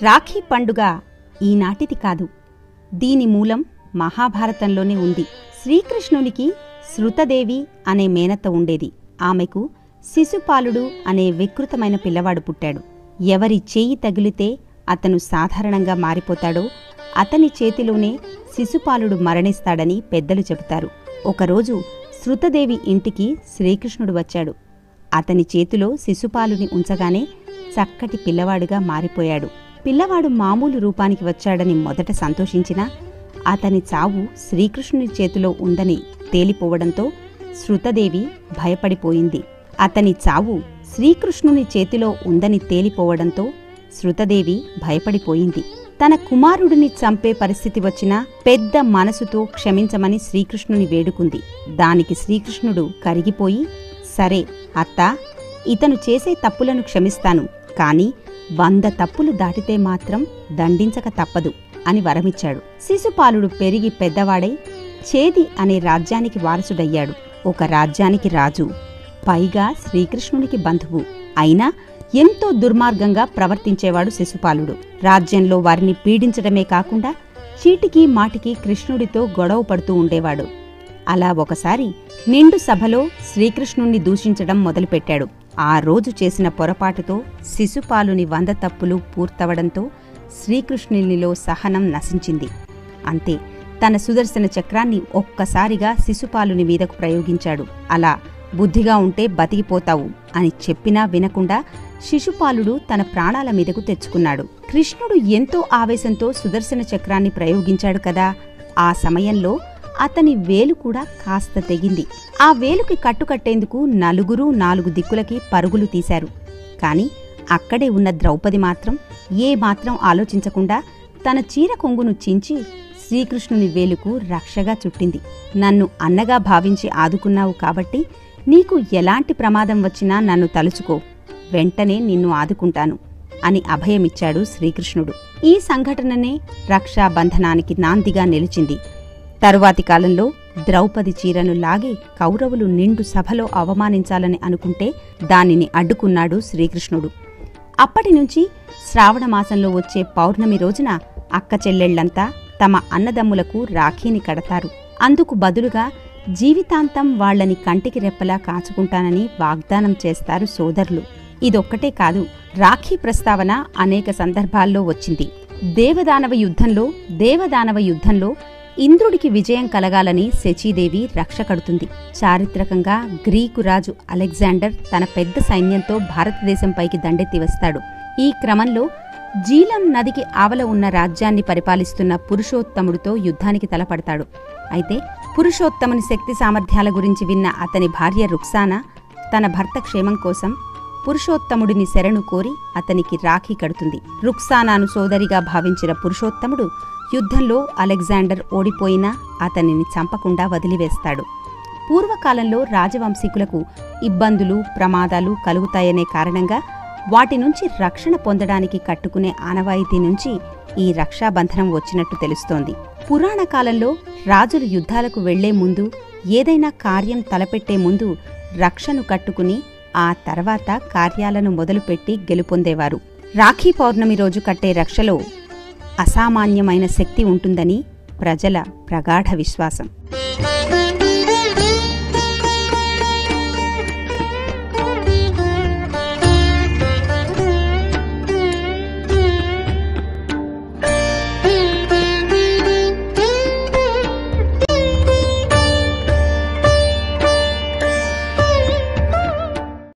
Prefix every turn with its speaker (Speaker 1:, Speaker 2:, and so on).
Speaker 1: రాఖీ పండుగ ఈనాటిది కాదు. దీని మూలం మహాభారతంలోనే ఉంది. శ్రీకృష్ణునికి శృతదేవి అనే మేనత్త ఉండేది. ఆమెకు శిశుపాలుడు అనే వికృతమైన పిల్లవాడు పుట్టాడు. ఎవరి చేయి తగిలితే అతను సాధారణంగా మారిపోతాడో అతని చేతిలోనే శిశుపాలుడు మరణిస్తాడని పెద్దలు చెబుతారు. ఒకరోజు శృతదేవి ఇంటికి శ్రీకృష్ణుడు వచ్చాడు. అతని చేతిలో శిశుపాలుని ఉంచగానే చక్కటి పిల్లవాడుగా మారిపోయాడు. పిల్లవాడు మామూలు రూపానికి వచ్చాడని మొదట సంతోషించినా అతని చావు శ్రీకృష్ణుని చేతిలో ఉందని తేలిపోవడంతో శృతదేవి భయపడిపోయింది. అతని చావు శ్రీకృష్ణుని చేతిలో ఉందని తేలిపోవడంతో శృతదేవి భయపడిపోయింది. తన కుమారుడిని చంపే పరిస్థితి వచ్చినా పెద్ద మనసుతో క్షమించమని శ్రీకృష్ణుని వేడుకుంది. దానికి శ్రీకృష్ణుడు కరిగిపోయి, సరే అత్తా, ఇతను చేసే తప్పులను క్షమిస్తాను, కాని 100 తప్పులు దాటితే మాత్రం దండించక తప్పదు అని వరమిచ్చాడు. శిశుపాలుడు పెరిగి పెద్దవాడై చేది అనే రాజ్యానికి వారసుడయ్యాడు. ఒక రాజ్యానికి రాజు, పైగా శ్రీకృష్ణునికి బంధువు. అయినా ఎంతో దుర్మార్గంగా ప్రవర్తించేవాడు శిశుపాలుడు. రాజ్యంలో వారిని పీడించడమే కాకుండా చీటికి మాటికి కృష్ణుడితో గొడవ పడుతూ ఉండేవాడు. అలా ఒకసారి నిండు సభలో శ్రీకృష్ణుణ్ణి దూషించడం మొదలుపెట్టాడు. ఆ రోజు చేసిన పొరపాటుతో శిశుపాలుని 100 తప్పులు పూర్తవడంతో శ్రీకృష్ణునిలో సహనం నశించింది. అంతే, తన సుదర్శన చక్రాన్ని ఒక్కసారిగా శిశుపాలుని మీదకు ప్రయోగించాడు. అలా బుద్ధిగా ఉంటే బతికిపోతావు అని చెప్పినా వినకుండా శిశుపాలుడు తన ప్రాణాల మీదకు తెచ్చుకున్నాడు. కృష్ణుడు ఎంతో ఆవేశంతో సుదర్శన చక్రాన్ని ప్రయోగించాడు కదా, ఆ సమయంలో అతని వేలు కూడా కాస్త తెగింది. ఆ వేలుకి కట్టుకట్టేందుకు నలుగురు 4 దిక్కులకి పరుగులు తీశారు. కాని అక్కడే ఉన్న ద్రౌపది మాత్రం ఏమాత్రం ఆలోచించకుండా తన చీర కొంగును చించి శ్రీకృష్ణుని వేలుకు రక్షగా చుట్టింది. నన్ను అన్నగా భావించి ఆదుకున్నావు కాబట్టి నీకు ఎలాంటి ప్రమాదం వచ్చినా నన్ను తలుచుకో, వెంటనే నిన్ను ఆదుకుంటాను అని అభయమిచ్చాడు శ్రీకృష్ణుడు. ఈ సంఘటననే రక్షాబంధనానికి నాందిగా నిలిచింది. తరువాతి కాలంలో ద్రౌపది చీరను లాగి కౌరవులు నిండు సభలో అవమానించాలని అనుకుంటే దానిని అడ్డుకున్నాడు శ్రీకృష్ణుడు. అప్పటినుంచి శ్రావణమాసంలో వచ్చే పౌర్ణమి రోజున అక్క చెల్లెళ్లంతా తమ అన్నదమ్ములకు రాఖీని కడతారు. అందుకు బదులుగా జీవితాంతం వాళ్లని కంటికి రెప్పలా కాచుకుంటానని వాగ్దానం చేస్తారు సోదరులు. ఇదొక్కటే కాదు, రాఖీ ప్రస్తావన అనేక సందర్భాల్లో వచ్చింది. దేవదానవ యుద్ధంలో ఇంద్రుడికి విజయం కలగాలని శచీదేవి రక్ష కడుతుంది. చారిత్రకంగా గ్రీకు రాజు అలెగ్జాండర్ తన పెద్ద సైన్యంతో భారతదేశంపైకి దండెత్తి వస్తాడు. ఈ క్రమంలో జీలం నదికి ఆవల ఉన్న రాజ్యాన్ని పరిపాలిస్తున్న పురుషోత్తముడితో యుద్ధానికి తలపడతాడు. అయితే పురుషోత్తముని శక్తి సామర్థ్యాల గురించి విన్న అతని భార్య రుక్సానా తన భర్త క్షేమం కోసం పురుషోత్తముడిని శరణు కోరి అతనికి రాఖీ కడుతుంది. రుక్సానాను సోదరిగా భావించిన పురుషోత్తముడు యుద్ధంలో అలెగ్జాండర్ ఓడిపోయినా అతనిని చంపకుండా వదిలివేస్తాడు. పూర్వకాలంలో రాజవంశీకులకు ఇబ్బందులు, ప్రమాదాలు కలుగుతాయనే కారణంగా వాటి నుంచి రక్షణ పొందడానికి కట్టుకునే ఆనవాయితీ నుంచి ఈ రక్షాబంధనం వచ్చినట్టు తెలుస్తోంది. పురాణ కాలంలో రాజులు యుద్ధాలకు వెళ్లే ముందు, ఏదైనా కార్యం తలపెట్టే ముందు రక్షను కట్టుకుని ఆ తర్వాత కార్యాలను మొదలుపెట్టి గెలుపొందేవారు. రాఖీ పౌర్ణమి రోజు కట్టే రక్షలో అసామాన్యమైన శక్తి ఉంటుందని ప్రజల ప్రగాఢ విశ్వాసం.